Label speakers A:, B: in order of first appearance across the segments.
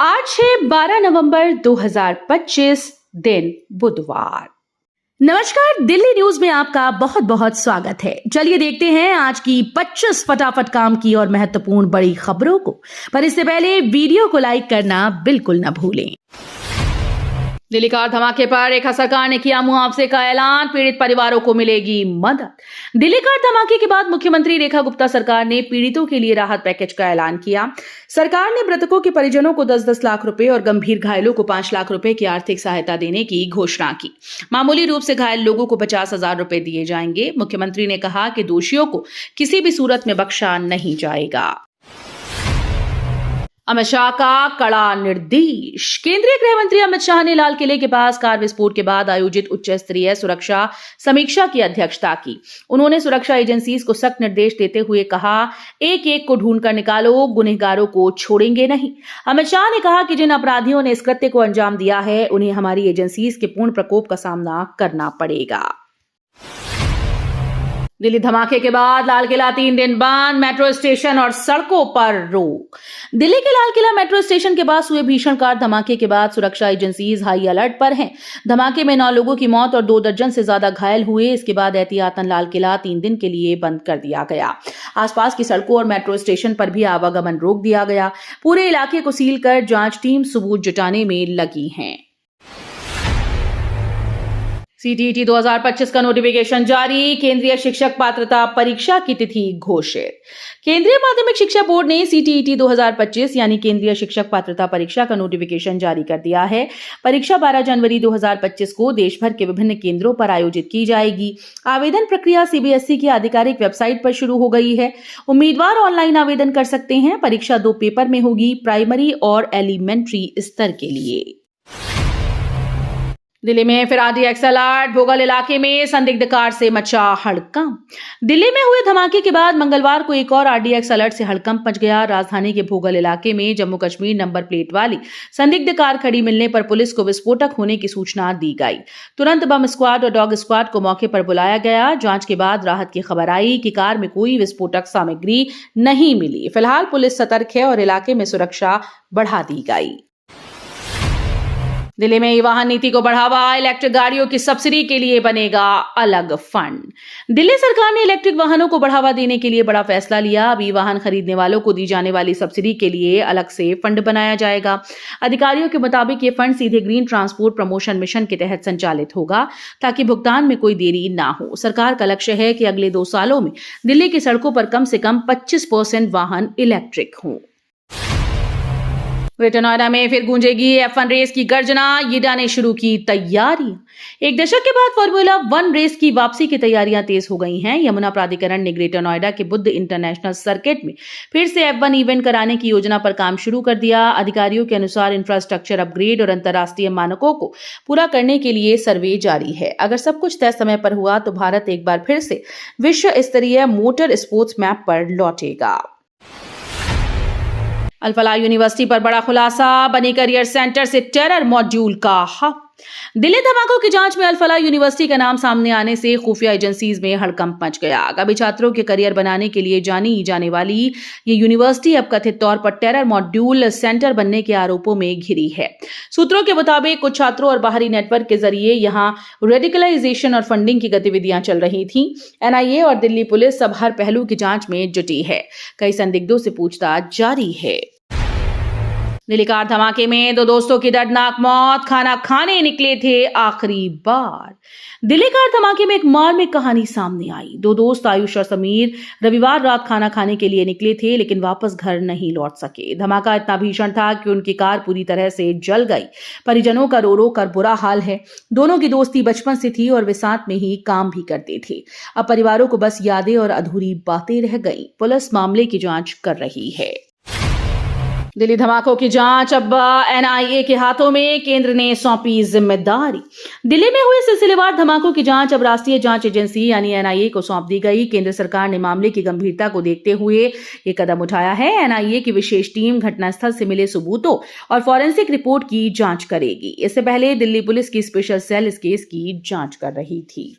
A: आज है 12 नवंबर 2025 दिन बुधवार। नमस्कार, दिल्ली न्यूज में आपका बहुत बहुत स्वागत है। चलिए देखते हैं आज की 25 फटाफट काम की और महत्वपूर्ण बड़ी खबरों को। पर इससे पहले वीडियो को लाइक करना बिल्कुल न भूलें। दिल्ली कार धमाके पर रेखा सरकार ने किया मुआवजे का ऐलान, पीड़ित परिवारों को मिलेगी मदद। दिल्ली कार धमाके के बाद मुख्यमंत्री रेखा गुप्ता सरकार ने पीड़ितों के लिए राहत पैकेज का ऐलान किया। सरकार ने मृतकों के परिजनों को 10-10 लाख रुपए और गंभीर घायलों को 5 लाख रुपए की आर्थिक सहायता देने की घोषणा की। मामूली रूप से घायल लोगों को 50,000 रुपए दिए जाएंगे। मुख्यमंत्री ने कहा कि दोषियों को किसी भी सूरत में बख्शा नहीं जाएगा। अमित शाह का कड़ा निर्देश। केंद्रीय गृह मंत्री अमित शाह ने लाल किले के पास कार विस्फोट के बाद आयोजित उच्च स्तरीय सुरक्षा समीक्षा की अध्यक्षता की। उन्होंने सुरक्षा एजेंसीज को सख्त निर्देश देते हुए कहा, एक एक को ढूंढ कर निकालो, गुनहगारों को छोड़ेंगे नहीं। अमित शाह ने कहा कि जिन अपराधियों ने इस कृत्य को अंजाम दिया है, उन्हें हमारी एजेंसीज के पूर्ण प्रकोप का सामना करना पड़ेगा। दिल्ली धमाके के बाद लाल किला 3 दिन बंद, मेट्रो स्टेशन और सड़कों पर रोक। दिल्ली के लाल किला मेट्रो स्टेशन के पास हुए भीषण कार धमाके के बाद सुरक्षा एजेंसीज हाई अलर्ट पर हैं। धमाके में 9 लोगों की मौत और 2 दर्जन से ज्यादा घायल हुए। इसके बाद एहतियातन लाल किला 3 दिन के लिए बंद कर दिया गया। आसपास की सड़कों और मेट्रो स्टेशन पर भी आवागमन रोक दिया गया। पूरे इलाके को सील कर जांच टीम सबूत जुटाने में लगी है। सीटीईटी 2025 का नोटिफिकेशन जारी, केंद्रीय शिक्षक पात्रता परीक्षा की तिथि घोषित। केंद्रीय माध्यमिक शिक्षा बोर्ड ने सीटीईटी 2025 यानी केंद्रीय शिक्षक पात्रता परीक्षा का नोटिफिकेशन जारी कर दिया है। परीक्षा 12 जनवरी 2025 को देश भर के विभिन्न केंद्रों पर आयोजित की जाएगी। आवेदन प्रक्रिया सीबीएसई की आधिकारिक वेबसाइट पर शुरू हो गई है। उम्मीदवार ऑनलाइन आवेदन कर सकते हैं। परीक्षा 2 पेपर में होगी, प्राइमरी और एलिमेंट्री स्तर के लिए। दिल्ली में फिर RDX अलर्ट, भोगल इलाके में संदिग्ध कार से मचा हड़कंप। दिल्ली में हुए धमाके के बाद मंगलवार को एक और RDX अलर्ट से हड़कंप मच गया। राजधानी के भोगल इलाके में जम्मू कश्मीर नंबर प्लेट वाली संदिग्ध कार खड़ी मिलने पर पुलिस को विस्फोटक होने की सूचना दी गई। तुरंत बम स्क्वाड और डॉग स्क्वाड को मौके पर बुलाया गया। जांच के बाद राहत की खबर आई कि कार में कोई विस्फोटक सामग्री नहीं मिली। फिलहाल पुलिस सतर्क है और इलाके में सुरक्षा बढ़ा दी गई। दिल्ली में ई वाहन नीति को बढ़ावा, इलेक्ट्रिक गाड़ियों की सब्सिडी के लिए बनेगा अलग फंड। दिल्ली सरकार ने इलेक्ट्रिक वाहनों को बढ़ावा देने के लिए बड़ा फैसला लिया। अब ई वाहन खरीदने वालों को दी जाने वाली सब्सिडी के लिए अलग से फंड बनाया जाएगा। अधिकारियों के मुताबिक ये फंड सीधे ग्रीन ट्रांसपोर्ट प्रमोशन मिशन के तहत संचालित होगा, ताकि भुगतान में कोई देरी ना हो। सरकार का लक्ष्य है कि अगले 2 सालों में दिल्ली की सड़कों पर कम से कम 25% वाहन इलेक्ट्रिक हों। ग्रेटर नोएडा में फिर गूंजेगी F1 रेस की गर्जना, यीडा ने शुरू की तैयारी। एक दशक के बाद फॉर्मूला 1 रेस की वापसी की तैयारियां तेज हो गई हैं। यमुना प्राधिकरण ने ग्रेटर नोएडा के बुद्ध इंटरनेशनल सर्किट में फिर से F1 इवेंट कराने की योजना पर काम शुरू कर दिया। अधिकारियों के अनुसार इंफ्रास्ट्रक्चर अपग्रेड और अंतर्राष्ट्रीय मानकों को पूरा करने के लिए सर्वे जारी है। अगर सब कुछ तय समय पर हुआ तो भारत एक बार फिर से विश्व स्तरीय मोटर स्पोर्ट्स मैप पर लौटेगा। अल-फलाह यूनिवर्सिटी पर बड़ा खुलासा, बनी करियर सेंटर से टेरर मॉड्यूल का हक। दिल्ली धमाकों की जांच में अल-फलाह यूनिवर्सिटी का नाम सामने आने से खुफिया एजेंसीज में हड़कंप मच गया। आगामी छात्रों के करियर बनाने के लिए जानी जाने वाली ये यूनिवर्सिटी अब कथित तौर पर टेरर मॉड्यूल सेंटर बनने के आरोपों में घिरी है। सूत्रों के मुताबिक कुछ छात्रों और बाहरी नेटवर्क के जरिए यहां रेडिकलाइजेशन और फंडिंग की गतिविधियां चल रही थी। NIA और दिल्ली पुलिस अब हर पहलू की जांच में जुटी है। कई संदिग्धों से पूछताछ जारी है। दिल्ली कार धमाके में 2 दोस्तों की दर्दनाक मौत, खाना खाने निकले थे आखिरी बार। दिल्ली कार धमाके में एक मार्मिक कहानी सामने आई। 2 दोस्त आयुष और समीर रविवार रात खाना खाने के लिए निकले थे, लेकिन वापस घर नहीं लौट सके। धमाका इतना भीषण था कि उनकी कार पूरी तरह से जल गई। परिजनों का रो रो कर बुरा हाल है। दोनों की दोस्ती बचपन से थी और वे साथ में ही काम भी करते थे। अब परिवारों को बस यादें और अधूरी बातें रह गई। पुलिस मामले की जांच कर रही है। दिल्ली धमाकों की जांच अब NIA के हाथों में, केंद्र ने सौंपी जिम्मेदारी। दिल्ली में हुए सिलसिलेवार धमाकों की जांच अब राष्ट्रीय जांच एजेंसी यानी NIA को सौंप दी गई। केंद्र सरकार ने मामले की गंभीरता को देखते हुए ये कदम उठाया है। NIA की विशेष टीम घटनास्थल से मिले सबूतों और फॉरेंसिक रिपोर्ट की जांच करेगी। इससे पहले दिल्ली पुलिस की स्पेशल सेल इस केस की जांच कर रही थी।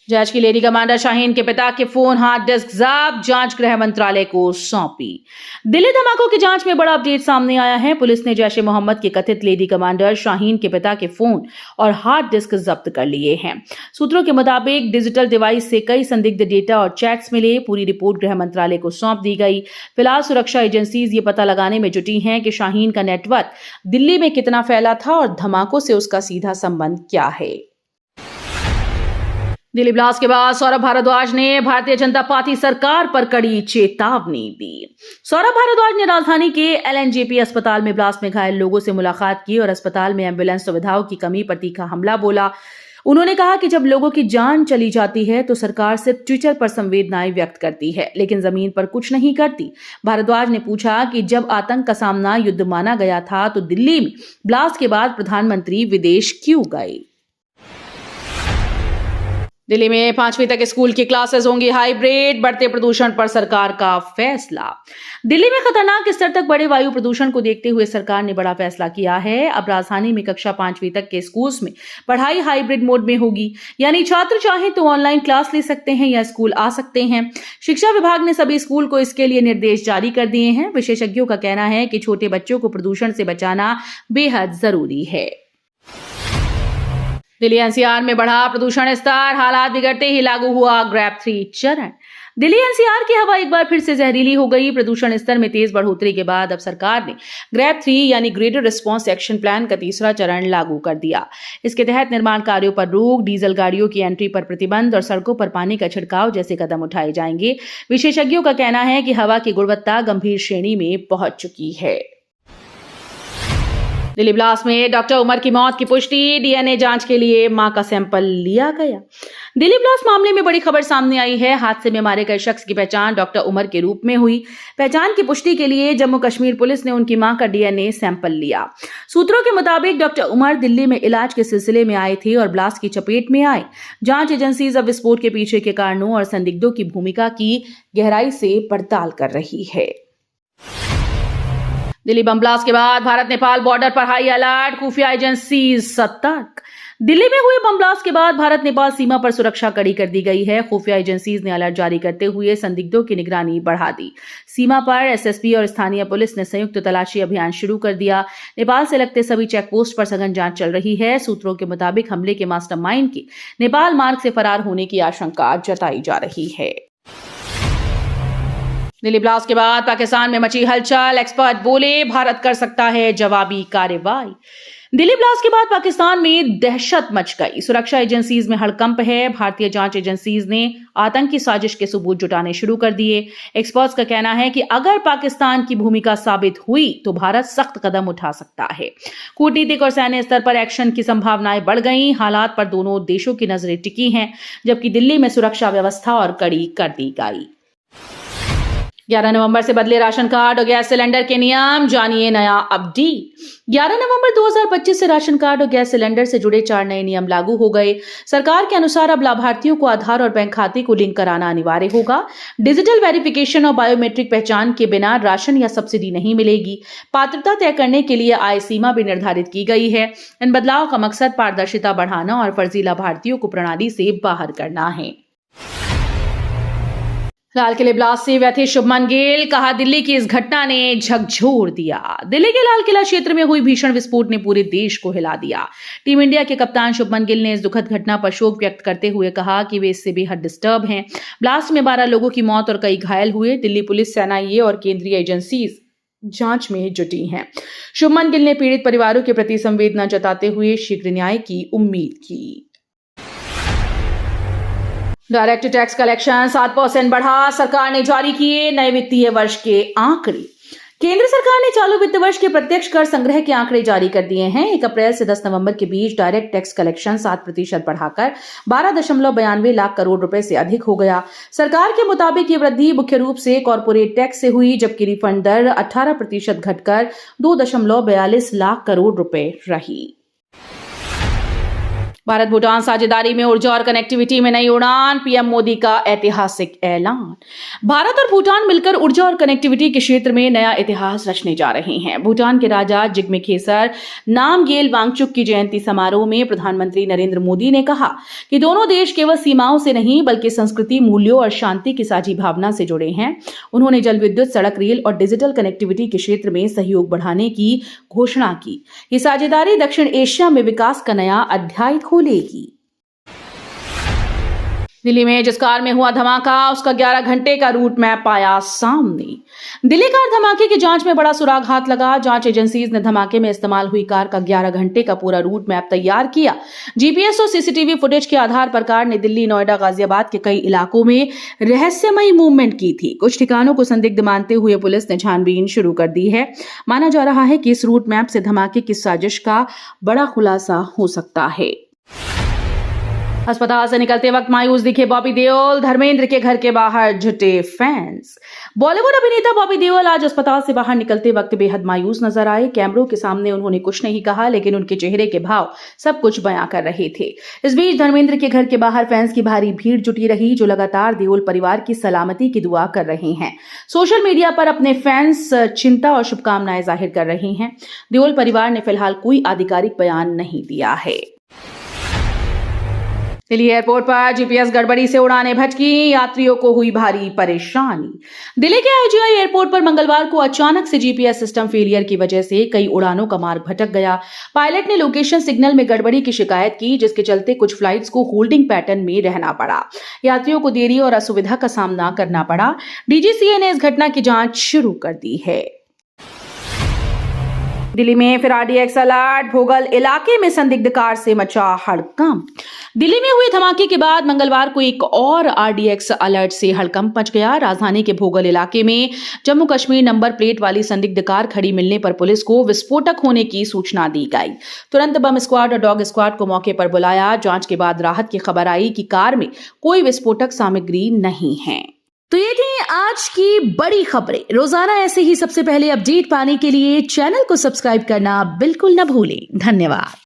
A: जांच की लेडी कमांडर शाहीन के पिता के फोन हार्ड डिस्क जब्त, जांच गृह मंत्रालय को सौंपी। दिल्ली धमाकों की जांच में बड़ा अपडेट सामने आया है। पुलिस ने जैश ए मोहम्मद के कथित लेडी कमांडर शाहीन के पिता के फोन और हार्ड डिस्क जब्त कर लिए हैं। सूत्रों के मुताबिक डिजिटल डिवाइस से कई संदिग्ध डेटा और चैट्स मिले। पूरी रिपोर्ट गृह मंत्रालय को सौंप दी गई। फिलहाल सुरक्षा एजेंसीज ये पता लगाने में जुटी हैं कि शाहीन का नेटवर्क दिल्ली में कितना फैला था और धमाकों से उसका सीधा संबंध क्या है। दिल्ली ब्लास्ट के बाद सौरभ भारद्वाज ने भारतीय जनता पार्टी सरकार पर कड़ी चेतावनी दी। सौरभ भारद्वाज ने राजधानी के एलएनजेपी अस्पताल में ब्लास्ट में घायल लोगों से मुलाकात की और अस्पताल में एम्बुलेंस सुविधाओं की कमी पर तीखा हमला बोला। उन्होंने कहा कि जब लोगों की जान चली जाती है तो सरकार सिर्फ ट्विटर पर संवेदनाएं व्यक्त करती है, लेकिन जमीन पर कुछ नहीं करती। भारद्वाज ने पूछा कि जब आतंक का सामना युद्ध माना गया था तो दिल्ली में ब्लास्ट के बाद प्रधानमंत्री विदेश क्यों गए। दिल्ली में 5वीं तक स्कूल की क्लासेस होंगी हाइब्रिड, बढ़ते प्रदूषण पर सरकार का फैसला। दिल्ली में खतरनाक स्तर तक बढ़े वायु प्रदूषण को देखते हुए सरकार ने बड़ा फैसला किया है। अब राजधानी में कक्षा 5वीं तक के स्कूल्स में पढ़ाई हाइब्रिड मोड में होगी, यानी छात्र चाहे तो ऑनलाइन क्लास ले सकते हैं या स्कूल आ सकते हैं। शिक्षा विभाग ने सभी स्कूल को इसके लिए निर्देश जारी कर दिए हैं। विशेषज्ञों का कहना है कि छोटे बच्चों को प्रदूषण से बचाना बेहद जरूरी है। दिल्ली एनसीआर में बढ़ा प्रदूषण स्तर, हालात बिगड़ते ही लागू हुआ ग्रैब 3 चरण। दिल्ली एनसीआर की हवा एक बार फिर से जहरीली हो गई। प्रदूषण स्तर में तेज बढ़ोतरी के बाद अब सरकार ने ग्रैब 3 यानी ग्रेटर रिस्पांस एक्शन प्लान का तीसरा चरण लागू कर दिया। इसके तहत निर्माण कार्यों पर रोक, डीजल गाड़ियों की एंट्री पर प्रतिबंध और सड़कों पर पानी का छिड़काव जैसे कदम उठाए जाएंगे। विशेषज्ञों का कहना है कि हवा की गुणवत्ता गंभीर श्रेणी में पहुंच चुकी है। दिल्ली ब्लास्ट में डॉक्टर उमर की मौत की पुष्टि, डीएनए जांच के लिए मां का सैंपल लिया गया। दिल्ली ब्लास्ट मामले में बड़ी खबर सामने आई है। हादसे में मारे गए शख्स की पहचान डॉक्टर उमर के रूप में हुई। पहचान की पुष्टि के लिए जम्मू कश्मीर पुलिस ने उनकी मां का डीएनए सैंपल लिया। सूत्रों के मुताबिक डॉक्टर उमर दिल्ली में इलाज के सिलसिले में आए थे और ब्लास्ट की चपेट में आए। जांच एजेंसीज अब विस्फोट के पीछे के कारणों और संदिग्धों की भूमिका की गहराई से पड़ताल कर रही है। दिल्ली बम ब्लास्ट के बाद भारत नेपाल बॉर्डर पर हाई अलर्ट, खुफिया एजेंसी सतर्क। दिल्ली में हुए बम ब्लास्ट के बाद भारत नेपाल सीमा पर सुरक्षा कड़ी कर दी गई है। खुफिया एजेंसीज ने अलर्ट जारी करते हुए संदिग्धों की निगरानी बढ़ा दी। सीमा पर एसएसपी और स्थानीय पुलिस ने संयुक्त तलाशी अभियान शुरू कर दिया। नेपाल से लगते सभी चेकपोस्ट पर सघन जांच चल रही है। सूत्रों के मुताबिक हमले के मास्टरमाइंड के नेपाल मार्ग से फरार होने की आशंका जताई जा रही है। दिल्ली ब्लास्ट के बाद पाकिस्तान में मची हलचल, एक्सपर्ट बोले भारत कर सकता है जवाबी कार्रवाई। दिल्ली ब्लास्ट के बाद पाकिस्तान में दहशत मच गई। सुरक्षा एजेंसीज में हड़कंप है। भारतीय जांच एजेंसीज ने आतंकी साजिश के सबूत जुटाने शुरू कर दिए। एक्सपर्ट्स का कहना है कि अगर पाकिस्तान की भूमिका साबित हुई तो भारत सख्त कदम उठा सकता है। कूटनीतिक और सैन्य स्तर पर एक्शन की संभावनाएं बढ़ गई। हालात पर दोनों देशों की नजरें टिकी हैं, जबकि दिल्ली में सुरक्षा व्यवस्था और कड़ी कर दी गई। 11 नवंबर से बदले राशन कार्ड और गैस सिलेंडर के नियम, जानिए नया अपडेट। 11 नवंबर 2025 से राशन कार्ड और गैस सिलेंडर से जुड़े 4 नए नियम लागू हो गए। सरकार के अनुसार अब लाभार्थियों को आधार और बैंक खाते को लिंक कराना अनिवार्य होगा। डिजिटल वेरिफिकेशन और बायोमेट्रिक पहचान के बिना राशन या सब्सिडी नहीं मिलेगी। पात्रता तय करने के लिए आय सीमा भी निर्धारित की गई है। इन बदलाव का मकसद पारदर्शिता बढ़ाना और फर्जी लाभार्थियों को प्रणाली से बाहर करना है। लाल किले ब्लास्ट से व्यथित शुभमन गिल, कहा दिल्ली की इस घटना ने झकझोर दिया। दिल्ली के लाल किला क्षेत्र में हुई भीषण विस्फोट ने पूरे देश को हिला दिया। टीम इंडिया के कप्तान शुभमन गिल ने इस दुखद घटना पर शोक व्यक्त करते हुए कहा कि वे इससे बेहद डिस्टर्ब हैं। ब्लास्ट में 12 लोगों की मौत और कई घायल हुए। दिल्ली पुलिस, एनआईए और केंद्रीय एजेंसीज जांच में जुटी हैं। शुभमन गिल ने पीड़ित परिवारों के प्रति संवेदना जताते हुए शीघ्र न्याय की उम्मीद की। डायरेक्ट टैक्स कलेक्शन 7% बढ़ा, सरकार ने जारी किए नए वित्तीय वर्ष के आंकड़े। केंद्र सरकार ने चालू वित्त वर्ष के प्रत्यक्ष कर संग्रह के आंकड़े जारी कर दिए हैं। 1 अप्रैल से 10 नवंबर के बीच डायरेक्ट टैक्स कलेक्शन 7% बढ़ाकर 12.92 लाख करोड़ रुपए से अधिक हो गया। सरकार के मुताबिक ये वृद्धि मुख्य रूप से कॉर्पोरेट टैक्स से हुई, जबकि रिफंड दर 18% घटकर 2.42 लाख करोड़ रुपए रही। भारत भूटान साझेदारी में ऊर्जा और कनेक्टिविटी में नई उड़ान, पीएम मोदी का ऐतिहासिक ऐलान। भारत और भूटान मिलकर ऊर्जा और कनेक्टिविटी के क्षेत्र में नया इतिहास रचने जा रहे हैं। भूटान के राजा जिग्मे खेसर नामग्येल वांगचुक की जयंती समारोह में प्रधानमंत्री नरेंद्र मोदी ने कहा कि दोनों देश केवल सीमाओं से नहीं बल्कि संस्कृति, मूल्यों और शांति की साझी भावना से जुड़े हैं। उन्होंने जल विद्युत, सड़क, रेल और डिजिटल कनेक्टिविटी के क्षेत्र में सहयोग बढ़ाने की घोषणा की। ये साझेदारी दक्षिण एशिया में विकास का नया अध्याय खोलेगी। दिल्ली में जिस कार में हुआ धमाका, उसका 11 घंटे का रूट मैप आया सामने। दिल्ली कार धमाके की जांच में बड़ा सुराग हाथ लगा। जांच एजेंसीज ने धमाके में इस्तेमाल हुई कार का 11 घंटे का पूरा रूट मैप तैयार किया। जीपीएस और सीसीटीवी फुटेज के आधार पर कार ने दिल्ली, नोएडा, गाजियाबाद के कई इलाकों में रहस्यमयी मूवमेंट की थी। कुछ ठिकानों को संदिग्ध मानते हुए पुलिस ने छानबीन शुरू कर दी है। माना जा रहा है कि इस रूट मैप से धमाके की साजिश का बड़ा खुलासा हो सकता है। अस्पताल से निकलते वक्त मायूस दिखे बॉबी देओल, धर्मेंद्र के घर के बाहर जुटे फैंस। बॉलीवुड अभिनेता बॉबी देओल आज अस्पताल से बाहर निकलते वक्त बेहद मायूस नजर आए। कैमरों के सामने उन्होंने कुछ नहीं कहा, लेकिन उनके चेहरे के भाव सब कुछ बयां कर रहे थे। इस बीच धर्मेंद्र के घर के बाहर फैंस की भारी भीड़ जुटी रही, जो लगातार देओल परिवार की सलामती की दुआ कर रहे हैं। सोशल मीडिया पर अपने फैंस चिंता और शुभकामनाएं जाहिर कर रहे हैं। देओल परिवार ने फिलहाल कोई आधिकारिक बयान नहीं दिया है। दिल्ली एयरपोर्ट पर जीपीएस गड़बड़ी से उड़ानें भटकी, यात्रियों को हुई भारी परेशानी। दिल्ली के आईजीआई एयरपोर्ट पर मंगलवार को अचानक से जीपीएस सिस्टम फेलियर की वजह से कई उड़ानों का मार्ग भटक गया। पायलट ने लोकेशन सिग्नल में गड़बड़ी की शिकायत की, जिसके चलते कुछ फ्लाइट्स को होल्डिंग पैटर्न में रहना पड़ा। यात्रियों को देरी और असुविधा का सामना करना पड़ा। डीजीसीए ने इस घटना की जांच शुरू कर दी है। दिल्ली में फिर आरडीएक्स अलर्ट, भोगल इलाके में संदिग्ध कार से मचा हड़कंप। दिल्ली में हुए धमाके के बाद मंगलवार को एक और आरडीएक्स अलर्ट से हड़कंप मच गया। राजधानी के भोगल इलाके में जम्मू कश्मीर नंबर प्लेट वाली संदिग्ध कार खड़ी मिलने पर पुलिस को विस्फोटक होने की सूचना दी गई। तुरंत बम स्क्वाड और डॉग स्क्वाड को मौके पर बुलाया। जांच के बाद राहत की खबर आई कि कार में कोई विस्फोटक सामग्री नहीं है। तो ये थी आज की बड़ी खबरें। रोजाना ऐसे ही सबसे पहले अपडेट पाने के लिए चैनल को सब्सक्राइब करना बिल्कुल न भूलें। धन्यवाद।